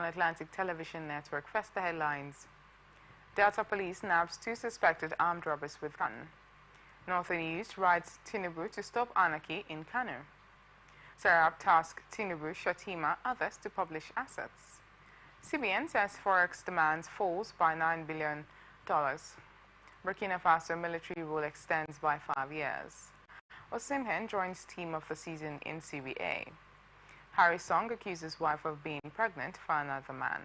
Atlantic television network. First, the headlines. Delta Police nabs 2 suspected armed robbers with gun. Northern News writes Tinubu to stop anarchy in Kano. Serap tasked Tinubu, Shatima, others to publish assets. CBN says Forex demands falls by $9 billion. Burkina Faso military rule extends by 5 years. Osimhen joins team of the season in CBA. Harry Song accuses wife of being pregnant for another man.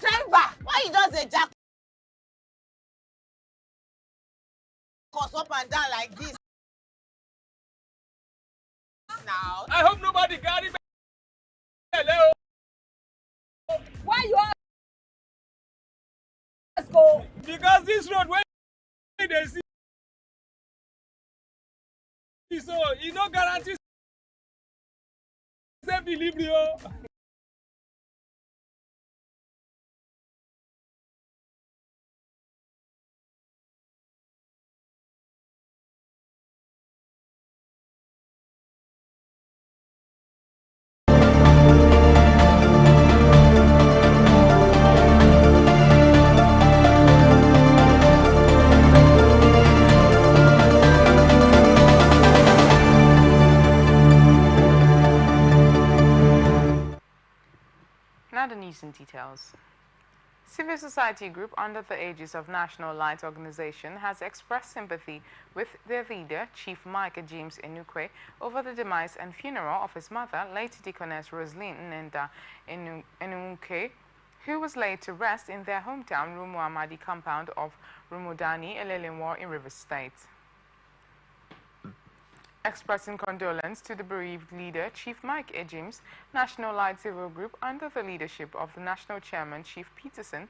Driver, why you just a jack up and down like this now? I hope nobody got it. Hello. Why you let's go? Because this road where they see, so it no guarantee safe delivery. Now the news in details. Civil society group under the aegis of National Light Organization has expressed sympathy with their leader, Chief Mike James Enukwe, over the demise and funeral of his mother, late Deaconess Roslyn Nenda Enukwe, who was laid to rest in their hometown Rumu Amadi compound of Rumudani, Elelenwo in Rivers State. Expressing condolence to the bereaved leader, Chief Mike James, National Light Civil Group, under the leadership of the National Chairman, Chief Peterson,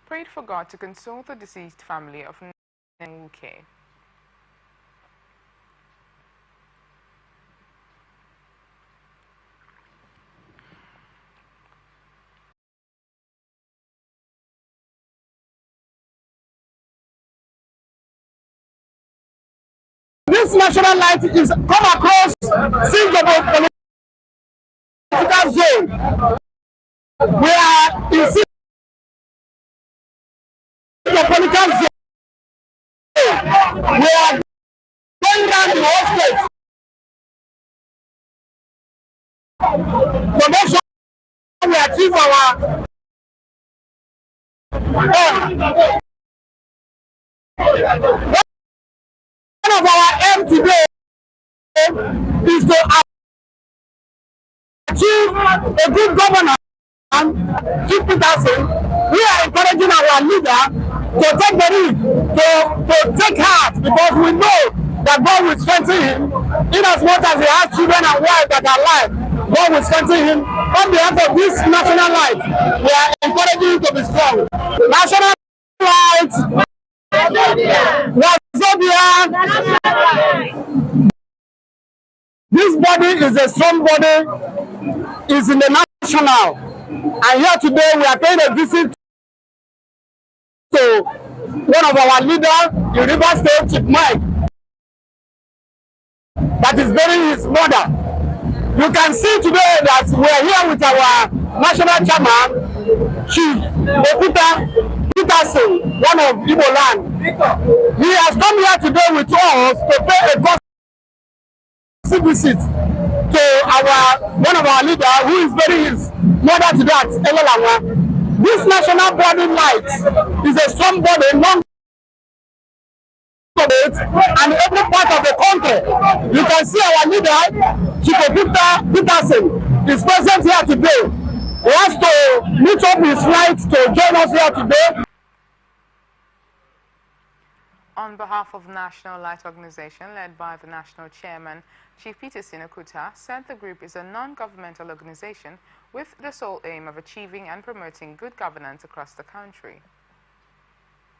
prayed for God to console the deceased family of Enukwe. This national light is come across Singapore political zone. We are in Singapore political zone. We are going down the whole state. Promotion we achieve our one of our aim today is to achieve a good governance. Chief Peterson, we are encouraging our leader to take the lead, to take heart, because we know that God will strengthen him in as much as he has children and wives that are alive. God will strengthen him. On behalf of this national light, we are encouraging him to be strong. National light. This body is a strong body, is in the national, and here today we are paying a visit to one of our leaders in Rivers State, Chief Mike, that is burying his mother. You can see today that we are here with our national chairman, Chief Peterson, one of Igbo land. He has come here today with us to pay a gossip visit to one of our leaders who is burying his mother today at Elelawa. This national body light is a strong body, non and every part of the country. You can see our leader, Chief Peterson, is present here today. He has to meet up his right to join us here today. On behalf of National Light Organization, led by the National Chairman, Chief Peterson Okuta, said the group is a non-governmental organization with the sole aim of achieving and promoting good governance across the country.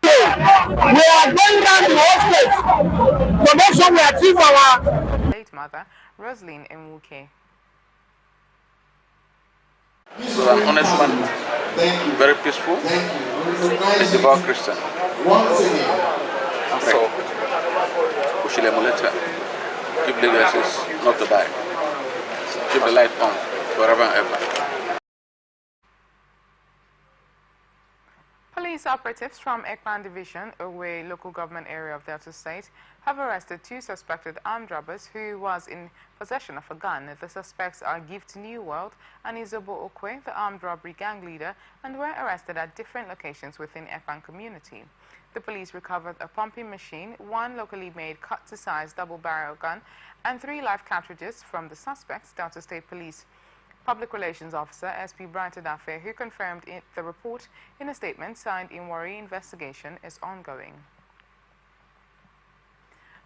We are going down to all states to make sure we achieve our Late mother, Rosaline Mwuke. So an honest man, very peaceful, a devout Christian. So, we should emulate her. Keep legacies, not to die. Keep the light on forever and ever. Police operatives from Ekpan Division, Owe local government area of Delta State, have arrested 2 suspected armed robbers who was in possession of a gun. The suspects are Gift New World and Izobo Okwe, the armed robbery gang leader, and were arrested at different locations within Ekpan community. The police recovered a pumping machine, 1 locally made cut-to-size double-barrel gun, and 3 live cartridges from the suspects. Delta State Police Public Relations Officer SP Brighton Dafe, who confirmed the report in a statement signed in Warri, investigation is ongoing.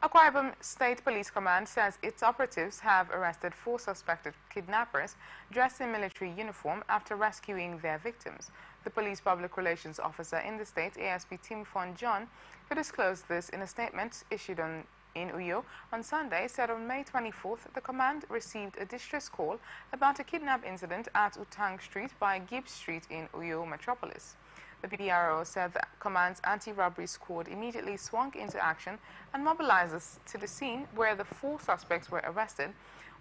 Akwa Ibom State Police Command says its operatives have arrested 4 suspected kidnappers dressed in military uniform after rescuing their victims. The Police Public Relations Officer in the state, ASP Tim Fon John, who disclosed this in a statement issued in Uyo on Sunday, said on May 24th the command received a distress call about a kidnap incident at Utang Street by Gibbs Street in Uyo Metropolis. The PPRO said the command's anti-robbery squad immediately swung into action and mobilized to the scene where the 4 suspects were arrested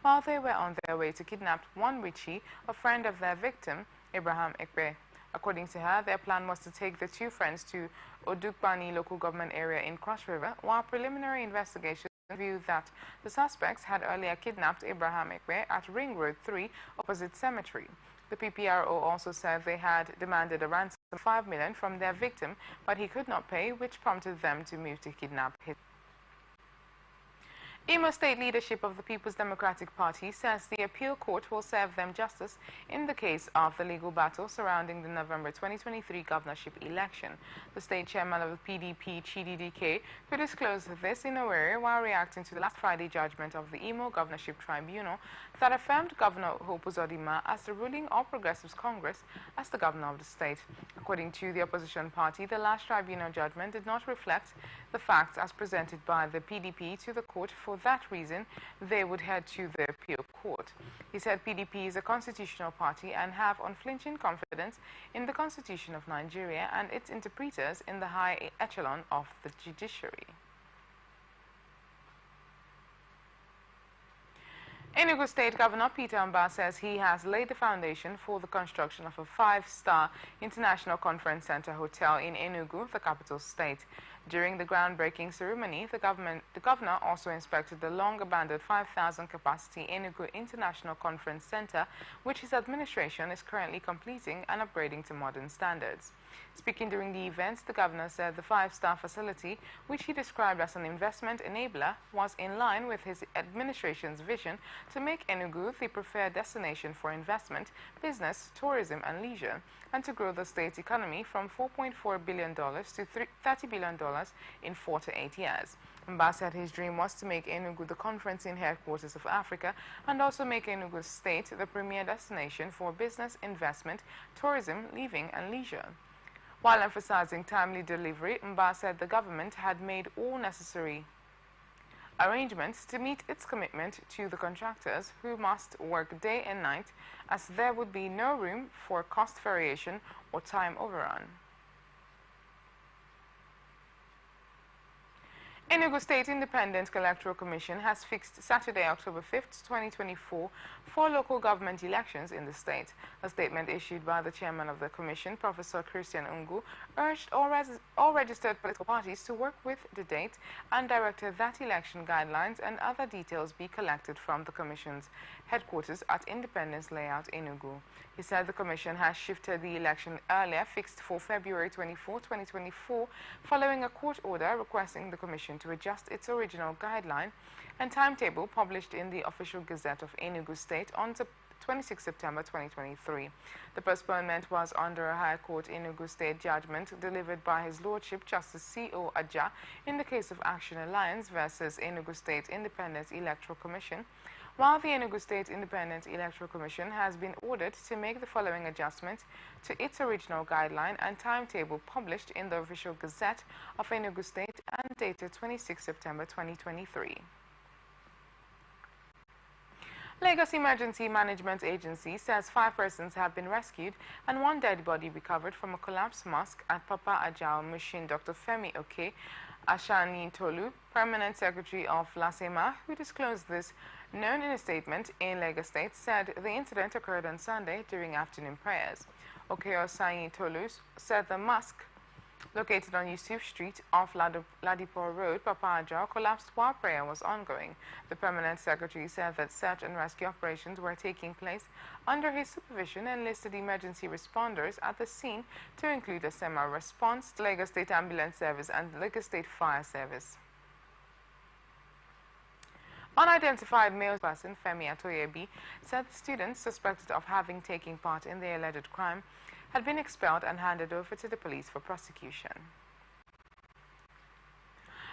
while they were on their way to kidnap one Richie, a friend of their victim, Abraham Ekpe. According to her, their plan was to take the 2 friends to Odukbani local government area in Cross River, while preliminary investigations revealed that the suspects had earlier kidnapped Abraham Ekpe at Ring Road 3 opposite Cemetery. The PPRO also said they had demanded a ransom of $5 million from their victim, but he could not pay, which prompted them to move to kidnap him. Imo State leadership of the People's Democratic Party says the appeal court will serve them justice in the case of the legal battle surrounding the November 2023 governorship election. The state chairman of the PDP, Chidi Dike, who disclosed this in Owerri while reacting to the last Friday judgment of the Imo Governorship Tribunal that affirmed Governor Hope Uzodinma as the ruling All Progressives Congress as the governor of the state. According to the opposition party, the last tribunal judgment did not reflect the facts as presented by the PDP to the court. For that reason, they would head to the appeal court. He said PDP is a constitutional party and have unflinching confidence in the Constitution of Nigeria and its interpreters in the high echelon of the judiciary. Enugu State Governor Peter Mbah says he has laid the foundation for the construction of a 5-star international conference center hotel in Enugu, the capital state. During the groundbreaking ceremony, the governor also inspected the long-abandoned 5,000-capacity Enugu International Conference Center, which his administration is currently completing and upgrading to modern standards. Speaking during the event, the governor said the 5-star facility, which he described as an investment enabler, was in line with his administration's vision to make Enugu the preferred destination for investment, business, tourism, and leisure, and to grow the state's economy from $4.4 billion to $30 billion in 4 to 8 years. Mbah said his dream was to make Enugu the conferencing headquarters of Africa and also make Enugu State the premier destination for business, investment, tourism, living, and leisure. While emphasizing timely delivery, Mbah said the government had made all necessary arrangements to meet its commitment to the contractors, who must work day and night, as there would be no room for cost variation or time overrun. Enugu State Independent Electoral Commission has fixed Saturday, October 5th, 2024 for local government elections in the state. A statement issued by the chairman of the commission, Professor Christian Ungu, urged all registered political parties to work with the date and directed that election guidelines and other details be collected from the commission's headquarters at Independence Layout, Enugu. He said the commission has shifted the election earlier, fixed for February 24, 2024, following a court order requesting the commission to adjust its original guideline and timetable published in the Official Gazette of Enugu State on 26 September 2023. The postponement was under a High Court Enugu State judgment delivered by His Lordship Justice C.O. Aja in the case of Action Alliance versus Enugu State Independent Electoral Commission. while the Enugu State Independent Electoral Commission has been ordered to make the following adjustments to its original guideline and timetable published in the official Gazette of Enugu State and dated 26 September 2023. Lagos Emergency Management Agency says 5 persons have been rescued and 1 dead body recovered from a collapsed mosque at Papa Ajao Mushin. Dr. Femi Oke Ashani Tolu, Permanent Secretary of LASEMA, who disclosed this, known in a statement in Lagos State, said the incident occurred on Sunday during afternoon prayers. Oke Ashani Tolu said the mosque, located on Yusuf Street off Ladipo Road, Papa Ajao, collapsed while prayer was ongoing. The Permanent Secretary said that search and rescue operations were taking place under his supervision and listed emergency responders at the scene to include a SEMA response, Lagos State Ambulance Service and Lagos State Fire Service. Unidentified male person Femi Atoyebi said the students suspected of having taken part in the alleged crime had been expelled and handed over to the police for prosecution.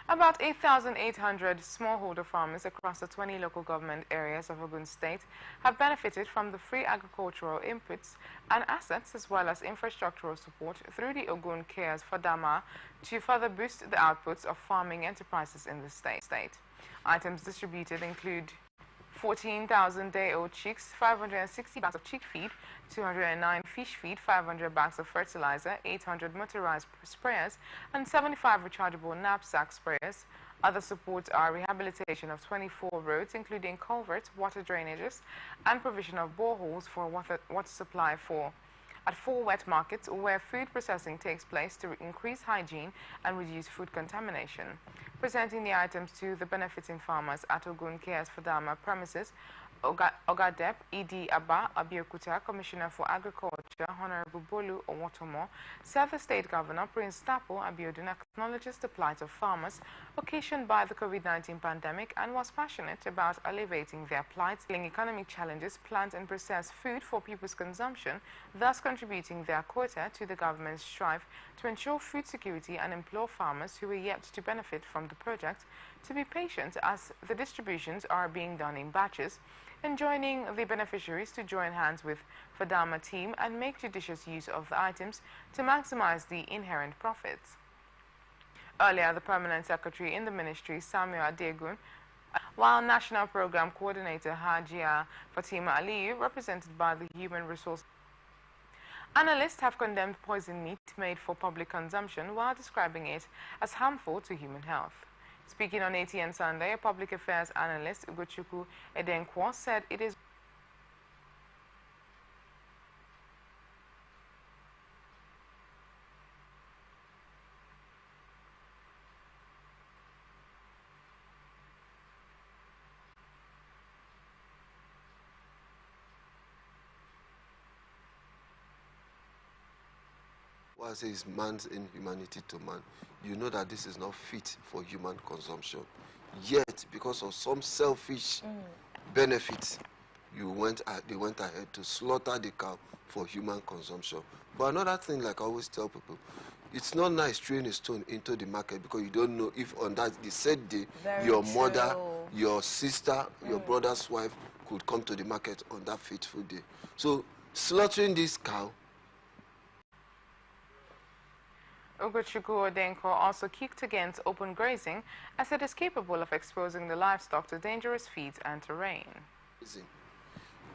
About 8,800 smallholder farmers across the 20 local government areas of Ogun State have benefited from the free agricultural inputs and assets as well as infrastructural support through the Ogun Cares for Dama to further boost the outputs of farming enterprises in the state. Items distributed include 14,000 day-old chicks, 560 bags of chick feed, 209 fish feed, 500 bags of fertilizer, 800 motorized sprayers, and 75 rechargeable knapsack sprayers. Other supports are rehabilitation of 24 roads, including culverts, water drainages, and provision of boreholes for water supply at 4 wet markets where food processing takes place to increase hygiene and reduce food contamination. Presenting the items to the benefiting farmers at Ogun Cares for Dama premises, Ogadep Idi Abba Abiyokuta, Commissioner for Agriculture, Honorable Bolu Owotomo, said the State Governor Prince Tapo Abiodun acknowledges the plight of farmers occasioned by the COVID-19 pandemic and was passionate about alleviating their plight, dealing economic challenges, plant and process food for people's consumption, thus contributing their quota to the government's strive to ensure food security and implore farmers who are yet to benefit from the project to be patient as the distributions are being done in batches, enjoining the beneficiaries to join hands with Fadama team and make judicious use of the items to maximize the inherent profits. Earlier, the Permanent Secretary in the Ministry, Samuel Adegun, while National Program Coordinator Hajia Fatima Aliyu, represented by the Human Resource Analysts, have condemned poisoned meat made for public consumption while describing it as harmful to human health. Speaking on ATN Sunday, a public affairs analyst, Ugochukwu Edenkwo, said it is What I say is man's inhumanity to man. You know that this is not fit for human consumption. Yet, because of some selfish benefits, they went ahead to slaughter the cow for human consumption. But another thing, like I always tell people, it's not nice throwing a stone into the market because you don't know if on that the said day your mother, your sister, your brother's wife could come to the market on that fateful day. So slaughtering this cow. Ugochukwu Odenko also kicked against open grazing as it is capable of exposing the livestock to dangerous feeds and terrain.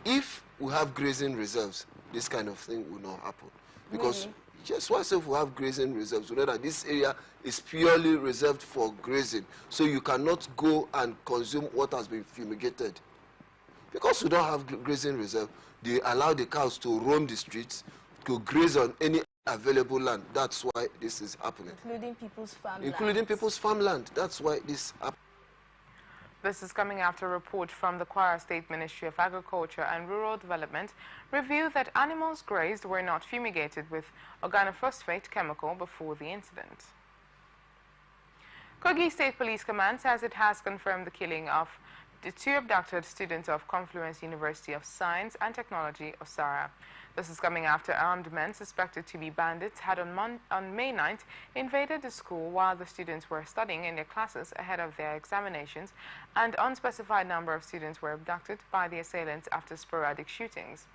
If we have grazing reserves, this kind of thing will not happen. Because just once if we have grazing reserves, we know that this area is purely reserved for grazing. So you cannot go and consume what has been fumigated. Because we don't have grazing reserve, they allow the cows to roam the streets, to graze on any available land. That's why this is happening. Including people's farmland. Including people's farmland. That's why this happens. This is coming after a report from the Kwara State Ministry of Agriculture and Rural Development revealed that animals grazed were not fumigated with organophosphate chemical before the incident. Kogi State Police Command says it has confirmed the killing of the two abducted students of Confluence University of Science and Technology, Osara. This is coming after armed men suspected to be bandits had on May 9th invaded the school while the students were studying in their classes ahead of their examinations, and unspecified number of students were abducted by the assailants after sporadic shootings.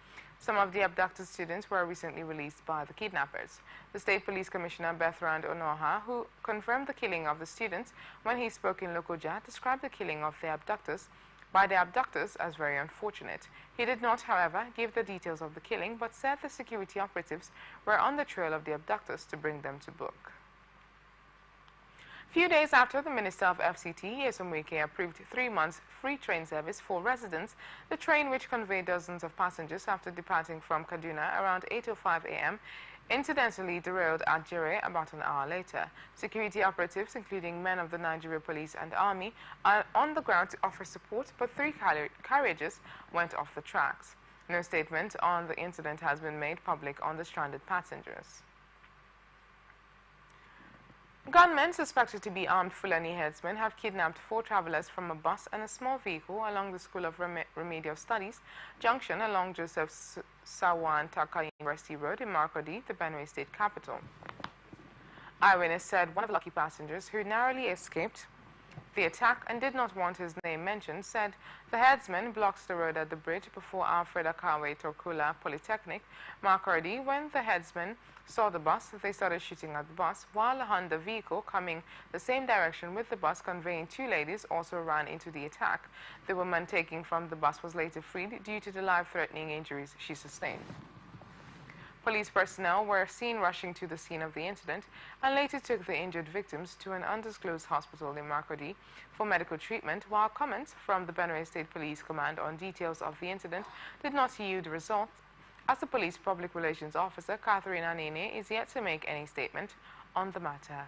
Some of the abducted students were recently released by the kidnappers. The State Police Commissioner Bertrand Onoha, who confirmed the killing of the students when he spoke in Lokoja, described the killing of the abductors as very unfortunate. He did not, however, give the details of the killing, but said the security operatives were on the trail of the abductors to bring them to book. Few days after the Minister of FCT, Yesomweke, approved 3 months free train service for residents, the train, which conveyed dozens of passengers after departing from Kaduna around 8:05 a.m., incidentally derailed at Jere about an hour later. Security operatives, including men of the Nigeria Police and Army, are on the ground to offer support, but 3 carriages went off the tracks. No statement on the incident has been made public on the stranded passengers. Gunmen suspected to be armed Fulani headsmen have kidnapped 4 travelers from a bus and a small vehicle along the School of Remedial Studies junction along Joseph Sawan Taka University Road in Markodi, the Benue State capital. Eyewitness said one of the lucky passengers, who narrowly escaped the attack and did not want his name mentioned, said the headsman blocked the road at the bridge before Alfred Akawe Torkula Polytechnic, Markodi. When the headsman saw the bus, they started shooting at the bus, while a Honda vehicle coming the same direction with the bus conveying 2 ladies also ran into the attack. The woman taken from the bus was later freed due to the life-threatening injuries she sustained. Police personnel were seen rushing to the scene of the incident and later took the injured victims to an undisclosed hospital in Markodi for medical treatment, while comments from the Benue State Police Command on details of the incident did not yield results, as the police public relations officer, Catherine Anene, is yet to make any statement on the matter.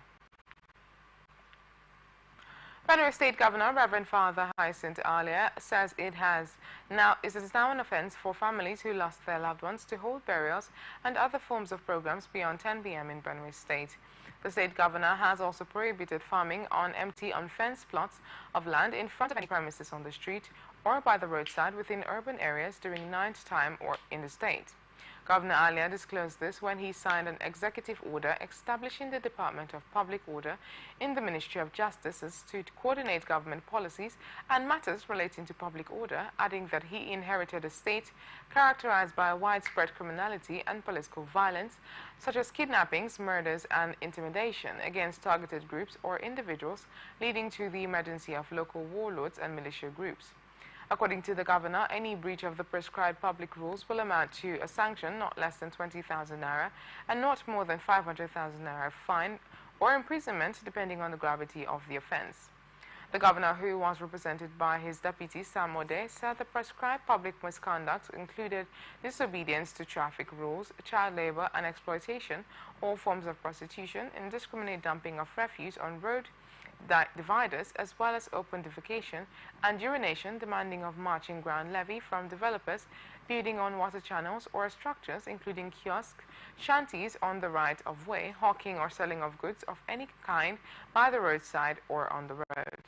Benue State Governor Reverend Father Hyacinth Alia says it is now an offense for families who lost their loved ones to hold burials and other forms of programs beyond 10 p.m. in Benue State. The state governor has also prohibited farming on empty, unfenced plots of land in front of any premises on the street or by the roadside within urban areas during night time or in the state. Governor Alia disclosed this when he signed an executive order establishing the Department of Public Order in the Ministry of Justice to coordinate government policies and matters relating to public order, adding that he inherited a state characterized by widespread criminality and political violence, such as kidnappings, murders, and intimidation against targeted groups or individuals, leading to the emergency of local warlords and militia groups. According to the governor, any breach of the prescribed public rules will amount to a sanction not less than 20,000 naira and not more than 500,000 naira fine or imprisonment, depending on the gravity of the offense. The governor, who was represented by his deputy Sam Ode, said the prescribed public misconduct included disobedience to traffic rules, child labor and exploitation, all forms of prostitution, indiscriminate dumping of refuse on road dividers, as well as open defecation and urination, demanding of marching ground levy from developers building on water channels or structures, including kiosks, shanties on the right of way, hawking or selling of goods of any kind by the roadside or on the road.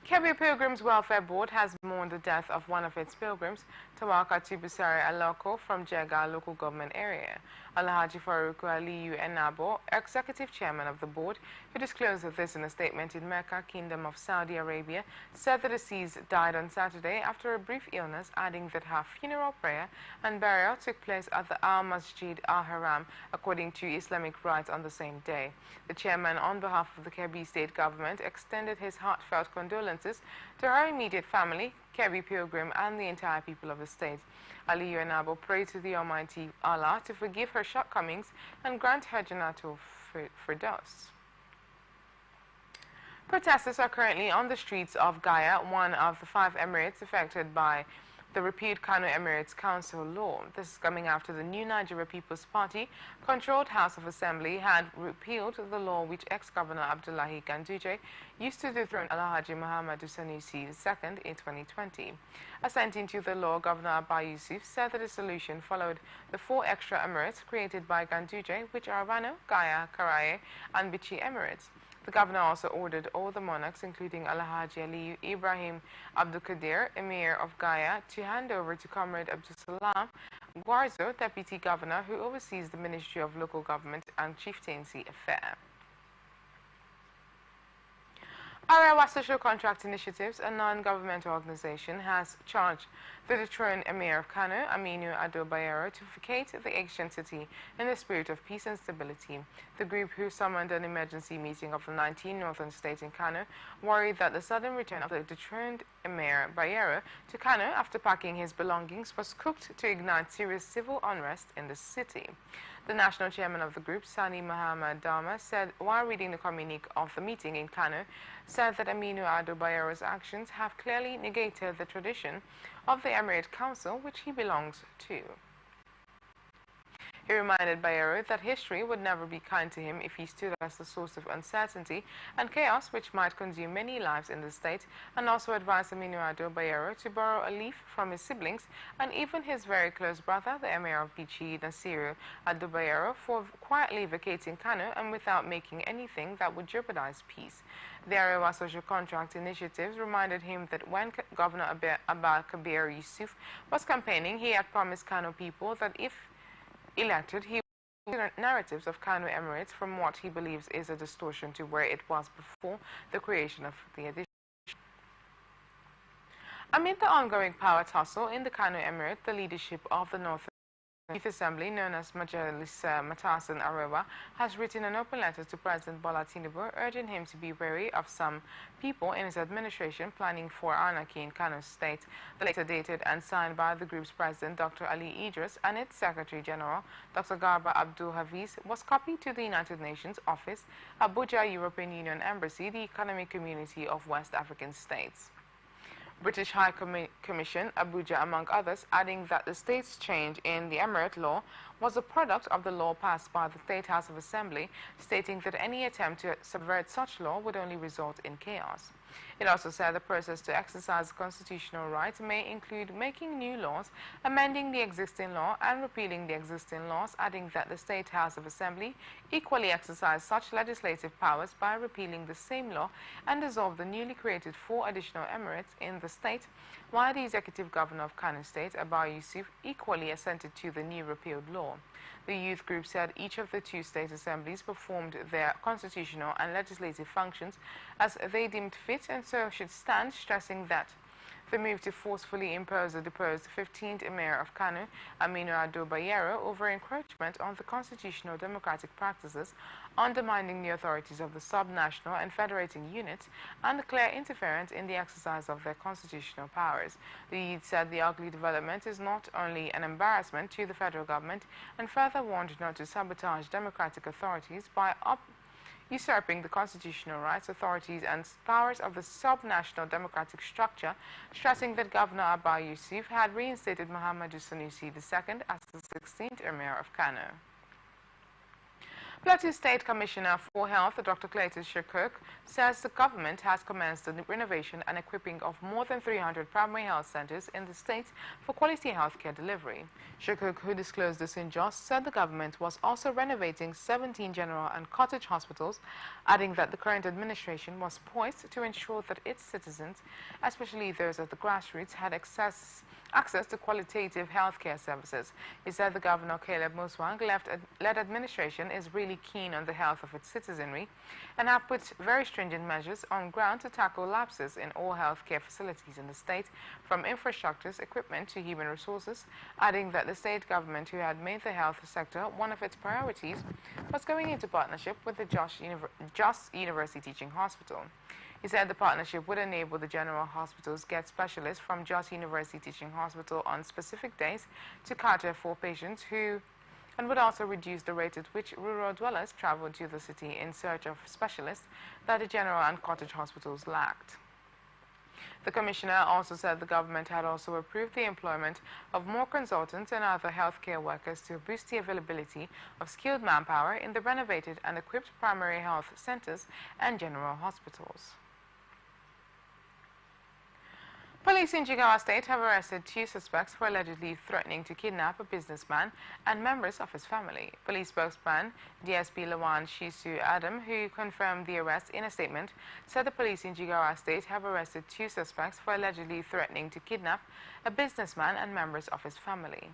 Kebbi Pilgrims Welfare Board has mourned the death of one of its pilgrims, Tawaka Tibusari Aloko, from Jega local government area. Alhaji Faruku Aliyu Enabo, executive chairman of the board, who disclosed this in a statement in Mecca, Kingdom of Saudi Arabia, said the deceased died on Saturday after a brief illness, adding that her funeral prayer and burial took place at the Al Masjid Al Haram, according to Islamic rites, on the same day. The chairman, on behalf of the Kebbi state government, extended his heartfelt condolences to her immediate family, Kebbi Pilgrim, and the entire people of the state. Aliyu Enabo prayed to the Almighty Allah to forgive her shortcomings and grant her Jannatul Firdaus. Protesters are currently on the streets of Gaya, one of the 5 emirates affected by the repealed Kano Emirates Council law. This is coming after the New Nigeria People's Party controlled House of Assembly had repealed the law which ex-governor Abdullahi Ganduje used to dethrone Alhaji Muhammadu Sanusi II in 2020. Assenting to the law, Governor Abba Yusuf said that the solution followed the 4 extra emirates created by Ganduje, which are Rano, Gaya, Karaye, and Bichi Emirates. The governor also ordered all the monarchs, including Alhaji Ali Ibrahim Abdul Qadir, Emir of Gaya, to hand over to Comrade Abdul Salam Gwarzo, Deputy Governor, who oversees the Ministry of Local Government and Chieftaincy Affairs. Arewa Social Contract Initiatives, a non-governmental organization, has charged the dethroned Emir of Kano, Aminu Ado Bayero, to vacate the ancient city in the spirit of peace and stability. The group, who summoned an emergency meeting of the 19 northern states in Kano, worried that the sudden return of the dethroned Emir Bayero to Kano after packing his belongings was cooked to ignite serious civil unrest in the city. The national chairman of the group, Sani Muhammad Dama, said while reading the communique of the meeting in Kano, said that Aminu Ado Bayero's actions have clearly negated the tradition of the Emirate Council, which he belongs to. He reminded Bayero that history would never be kind to him if he stood as the source of uncertainty and chaos which might consume many lives in the state, and also advised Aminu Ado Bayero to borrow a leaf from his siblings and even his very close brother, the Emir of Bichi, Nasiru Ado Bayero, for quietly vacating Kano and without making anything that would jeopardize peace. The Arewa Social Contract Initiatives reminded him that when Governor Abba Kabir Yusuf was campaigning, he had promised Kano people that if elected, he would narratives of Kano Emirates from what he believes is a distortion to where it was before the creation of the edition. Amid the ongoing power tussle in the Kano Emirate, the leadership of the North Youth Assembly, known as Majalis Matasan Arewa, has written an open letter to President Bola Tinubu urging him to be wary of some people in his administration planning for anarchy in Kano State. The letter, dated and signed by the group's president, Dr. Ali Idris, and its Secretary General, Dr. Garba Abdul Hafiz, was copied to the United Nations Office, Abuja, European Union Embassy, the Economic Community of West African States, British High Commission, Abuja, among others, adding that the state's change in the Emirate law was a product of the law passed by the State House of Assembly, stating that any attempt to subvert such law would only result in chaos. It also said the process to exercise constitutional rights may include making new laws, amending the existing law, and repealing the existing laws, adding that the State House of Assembly equally exercise such legislative powers by repealing the same law and dissolve the newly created 4 additional emirates in the state, while the executive governor of Kano State, Abba Yusuf, equally assented to the new repealed law. The youth group said each of the 2 state assemblies performed their constitutional and legislative functions as they deemed fit and so should stand, stressing that the move to forcefully impose the deposed 15th Emir of Kano, Aminu Ado Bayero, over encroachment on the constitutional democratic practices, undermining the authorities of the sub-national and federating units, and clear interference in the exercise of their constitutional powers. The youth said the ugly development is not only an embarrassment to the federal government, and further warned not to sabotage democratic authorities by usurping the constitutional rights, authorities and powers of the sub-national democratic structure, stressing that Governor Abba Yusuf had reinstated Muhammadu Sanusi II as the 16th Emir of Kano. Plateau State Commissioner for Health, Dr. Clayton Shirkirk, says the government has commenced the renovation and equipping of more than 300 primary health centers in the state for quality healthcare delivery. Shirkirk, who disclosed this in Jos, said the government was also renovating 17 general and cottage hospitals, adding that the current administration was poised to ensure that its citizens, especially those at the grassroots, had access to qualitative healthcare services. He said the Governor Caleb Muswang led administration is really keen on the health of its citizenry and have put very stringent measures on ground to tackle lapses in all healthcare facilities in the state, from infrastructures, equipment to human resources, adding that the state government, who had made the health sector one of its priorities, was going into partnership with the Jos University Teaching Hospital. He said the partnership would enable the general hospitals get specialists from Jos University Teaching Hospital on specific days to cater for patients and would also reduce the rate at which rural dwellers traveled to the city in search of specialists that the general and cottage hospitals lacked. The commissioner also said the government had also approved the employment of more consultants and other healthcare workers to boost the availability of skilled manpower in the renovated and equipped primary health centers and general hospitals. Police in Jigawa State have arrested 2 suspects for allegedly threatening to kidnap a businessman and members of his family. Police spokesman DSP Lawan Shisu Adam, who confirmed the arrest in a statement, said the police in Jigawa State have arrested 2 suspects for allegedly threatening to kidnap a businessman and members of his family.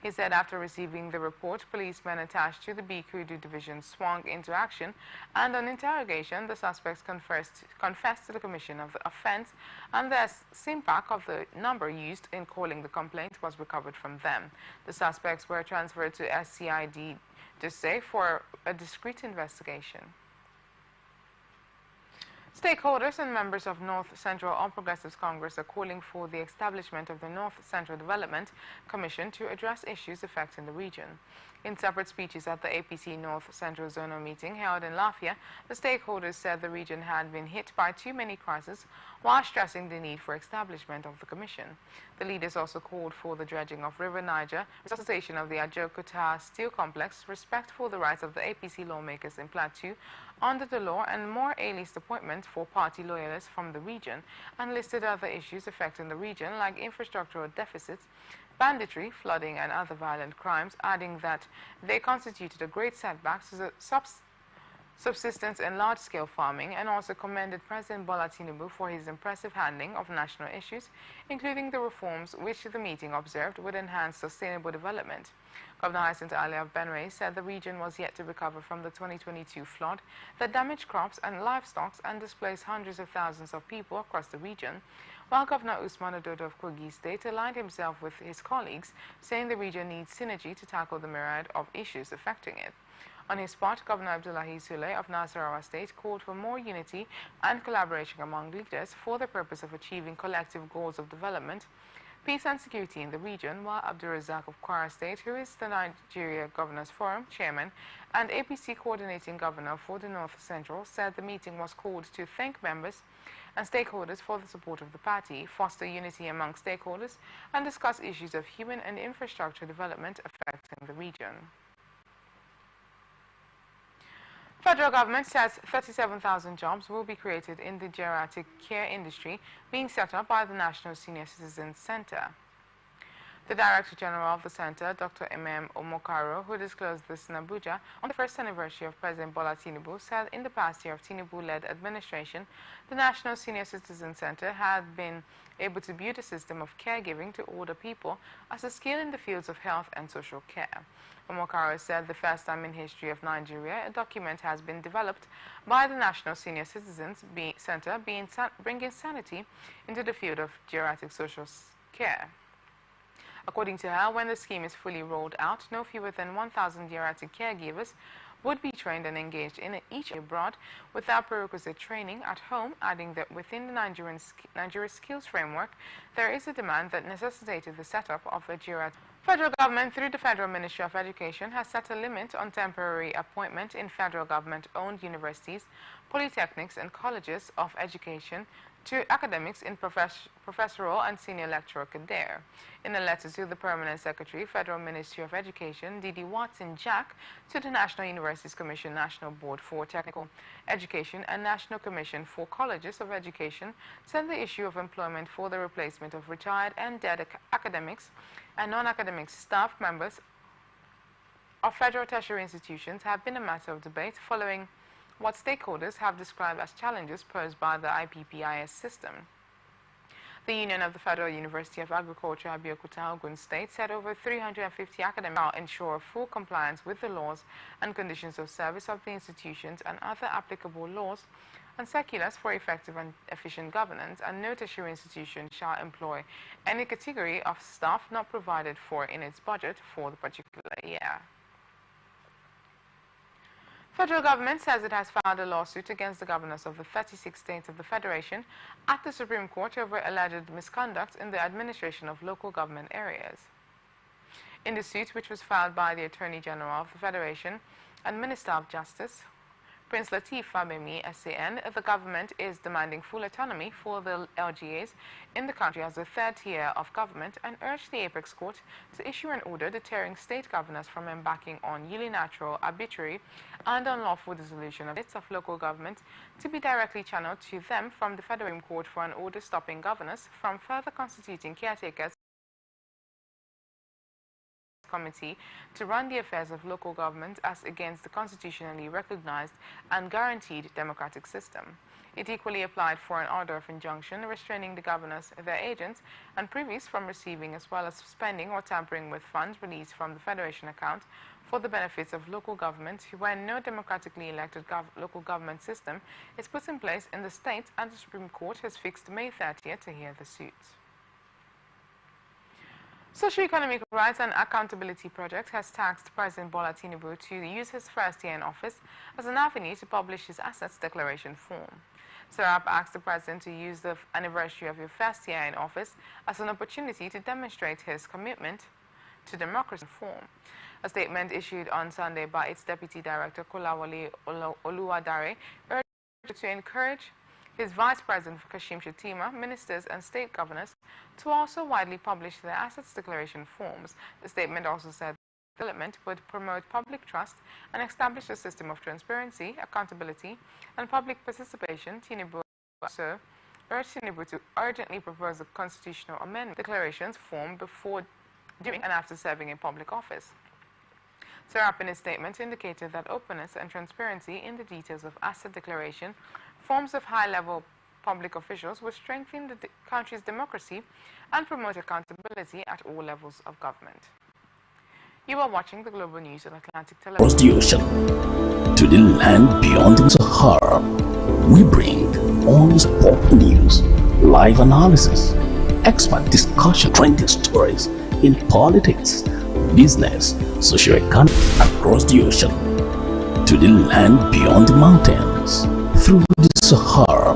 He said after receiving the report, policemen attached to the Bikudu division swung into action, and on interrogation, the suspects confessed to the commission of the offense, and the SIM pack of the number used in calling the complaint was recovered from them. The suspects were transferred to SCID Duse for a discreet investigation. Stakeholders and members of North Central All Progressives Congress are calling for the establishment of the North Central Development Commission to address issues affecting the region. In separate speeches at the APC North Central Zonal meeting held in Lafia, the stakeholders said the region had been hit by too many crises, while stressing the need for establishment of the commission. The leaders also called for the dredging of River Niger, resuscitation of the Ajokuta Steel Complex, respect for the rights of the APC lawmakers in Plateau under the law, and more A-list appointments for party loyalists from the region, and listed other issues affecting the region like infrastructural deficits, banditry, flooding, and other violent crimes, adding that they constituted a great setback to the subsistence and large-scale farming, and also commended President Bola Tinubu for his impressive handling of national issues, including the reforms which the meeting observed would enhance sustainable development. Governor Hyacinth Ali of Benue said the region was yet to recover from the 2022 flood that damaged crops and livestock and displaced hundreds of thousands of people across the region, while Governor Usman Ododo of Kogi State aligned himself with his colleagues, saying the region needs synergy to tackle the myriad of issues affecting it. On his part, Governor Abdullahi Sule of Nasarawa State called for more unity and collaboration among leaders for the purpose of achieving collective goals of development, peace and security in the region, while Abdulrazak of Kwara State, who is the Nigeria Governors Forum chairman and APC coordinating governor for the North Central, said the meeting was called to thank members and stakeholders for the support of the party, foster unity among stakeholders, and discuss issues of human and infrastructure development affecting the region. Federal government says 37,000 jobs will be created in the geriatric care industry being set up by the National Senior Citizens Center. The Director General of the Center, Dr. M.M. Omokaro, who disclosed this in Abuja on the first anniversary of President Bola Tinubu, said in the past year of Tinubu-led administration, the National Senior Citizen Center had been able to build a system of caregiving to older people as a skill in the fields of health and social care. Omokaro said the first time in history of Nigeria, a document has been developed by the National Senior Citizens Center bringing sanity into the field of geriatric social care. According to her, when the scheme is fully rolled out, no fewer than 1,000 geriatric caregivers would be trained and engaged in each abroad without prerequisite training at home, adding that within the Nigeria skills framework, there is a demand that necessitated the setup of a geriatric. Federal government, through the Federal Ministry of Education, has set a limit on temporary appointment in federal government-owned universities, polytechnics, and colleges of education to academics in professorial and senior lecturer cadre. In a letter to the Permanent Secretary, Federal Ministry of Education, D.D. Watson-Jack, to the National Universities Commission, National Board for Technical Education, and National Commission for Colleges of Education, said the issue of employment for the replacement of retired and dead academics and non-academic staff members of federal tertiary institutions have been a matter of debate following what stakeholders have described as challenges posed by the IPPIS system. The Union of the Federal University of Agriculture, Abeokuta, Ogun State, said over 350 academics now ensure full compliance with the laws and conditions of service of the institutions and other applicable laws and circulars for effective and efficient governance, and no tertiary institution shall employ any category of staff not provided for in its budget for the particular year. Federal government says it has filed a lawsuit against the governors of the 36 states of the Federation at the Supreme Court over alleged misconduct in the administration of local government areas. In the suit, which was filed by the Attorney General of the Federation and Minister of Justice, Prince Lateef Fabemi, SAN, the government is demanding full autonomy for the LGAs in the country as a third tier of government, and urged the Apex Court to issue an order deterring state governors from embarking on unilateral, arbitrary, and unlawful dissolution of bits of local government to be directly channeled to them from the Federal Court for an order stopping governors from further constituting caretakers committee to run the affairs of local government as against the constitutionally recognized and guaranteed democratic system. It equally applied for an order of injunction restraining the governors, their agents, and privies from receiving as well as spending or tampering with funds released from the Federation account for the benefits of local government when no democratically elected local government system is put in place in the state, and the Supreme Court has fixed May 30th to hear the suit. Socio-Economic Rights and Accountability Project has tasked President Bola Tinubu to use his first year in office as an avenue to publish his assets declaration form. SERAP asked the President to use the anniversary of your first year in office as an opportunity to demonstrate his commitment to democracy form. A statement issued on Sunday by its Deputy Director Kolawole Oluwadare urged to encourage his Vice President Kashim Shettima, ministers and state governors to also widely publish their assets declaration forms. The statement also said the development would promote public trust and establish a system of transparency, accountability, and public participation. Tinubu also urged Tinubu to urgently propose a constitutional amendment declarations form before, during, and after serving in public office. SERAP in his statement indicated that openness and transparency in the details of asset declaration forms of high-level public officials will strengthen the country's democracy and promote accountability at all levels of government. You are watching the Global News on Atlantic Television. Across the ocean to the land beyond the Sahara, we bring on-the-spot news, live analysis, expert discussion, trending stories in politics, business, socio-economic. Across the ocean to the land beyond the mountains, through the Sahara,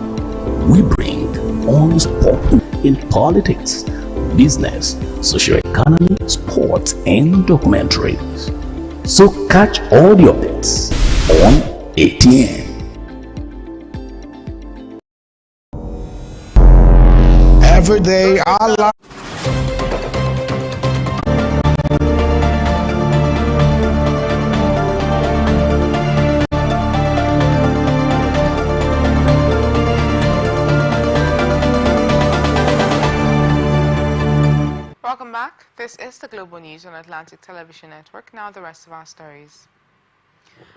we bring on-the-spot in politics, business, socio-economy, sports, and documentaries. So catch all the updates on ATN. Every day, our life. Welcome back. This is the Global News on Atlantic Television Network. Now the rest of our stories.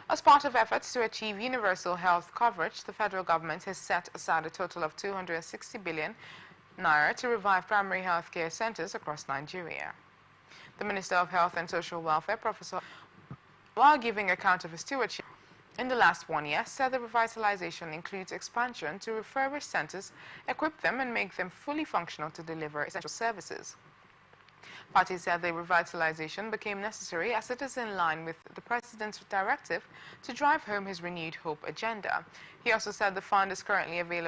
As part of efforts to achieve universal health coverage, the federal government has set aside a total of 260 billion naira to revive primary health care centers across Nigeria. The Minister of Health and Social Welfare, Professor, while giving account of his stewardship in the last 1 year, said the revitalization includes expansion to refurbish centers, equip them and make them fully functional to deliver essential services. Party said the revitalization became necessary as it is in line with the President's directive to drive home his renewed hope agenda. He also said the fund is currently available